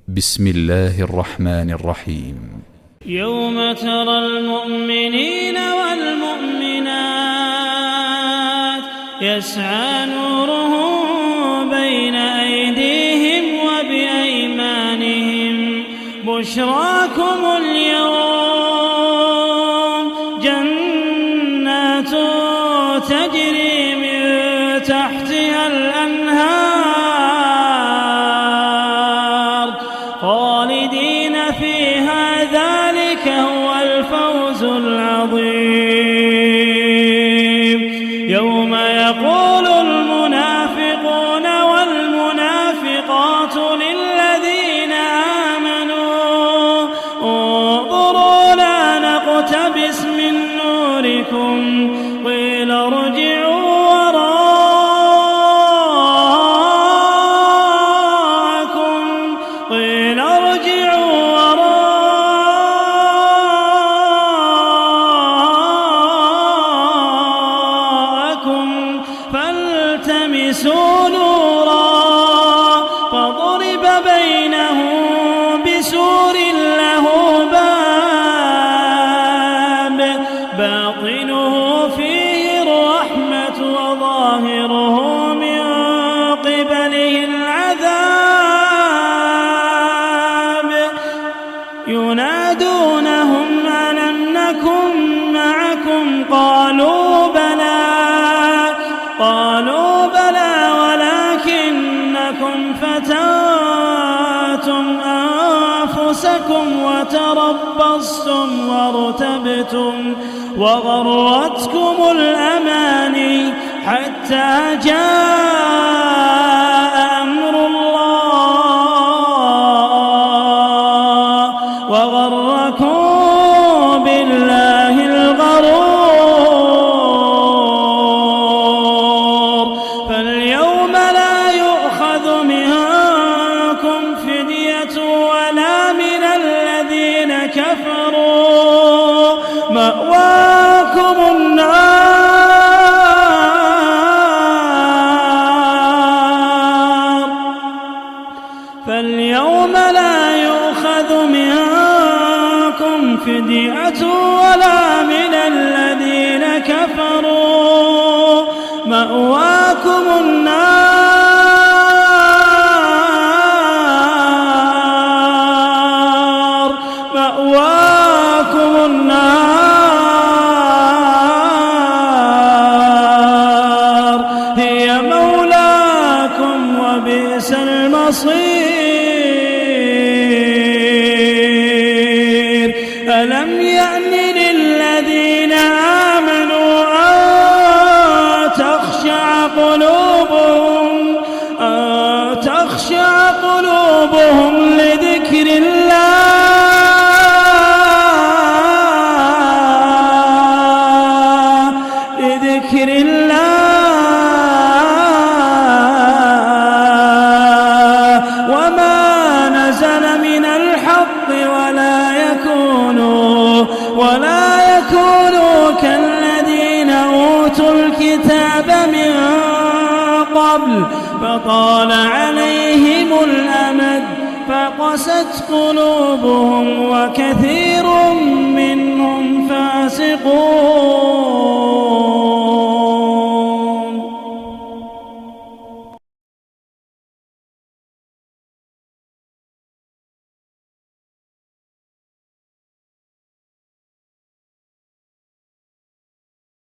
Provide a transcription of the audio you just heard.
بسم الله الرحمن الرحيم. يوم ترى المؤمنين والمؤمنات يسعى نورهم بين أيديهم وبأيمانهم بشراكم اليوم جنات تجري من تحتها الأنهار خالدين فيها ذلك هو الفوز العظيم. يوم يقول المنافقون والمنافقات للذين آمنوا انظرونا نقتبس من نوركم قيل ارجعوا وراءكم فالتمسوا نورا فضرب بينهم بسور له باب باطنه فيه الرحمة وظاهره من قبله العذاب ينادونهم ألم نكن معكم قالوا بلى ولكنكم فتنتم أنفسكم وتربصتم وارتبتم وغرتكم الأماني حتى جاء أمر الله وغركم بالله الغرور. فاليوم لا يؤخذ منكم فدية ولا من الذين كفروا مأواكم النار. فاليوم لا يؤخذ منكم فدية ولا من الذين كفروا مأواكم النار هي مولاكم وبئس المصير. ألم يأن للذين آمنوا أن تخشع قلوبهم لذكر الله وما نزل من الحق ولا يكونوا كالذين أوتوا الكتاب من قبل فطال عليهم الأمد فقست قلوبهم وكثير منهم فاسقون.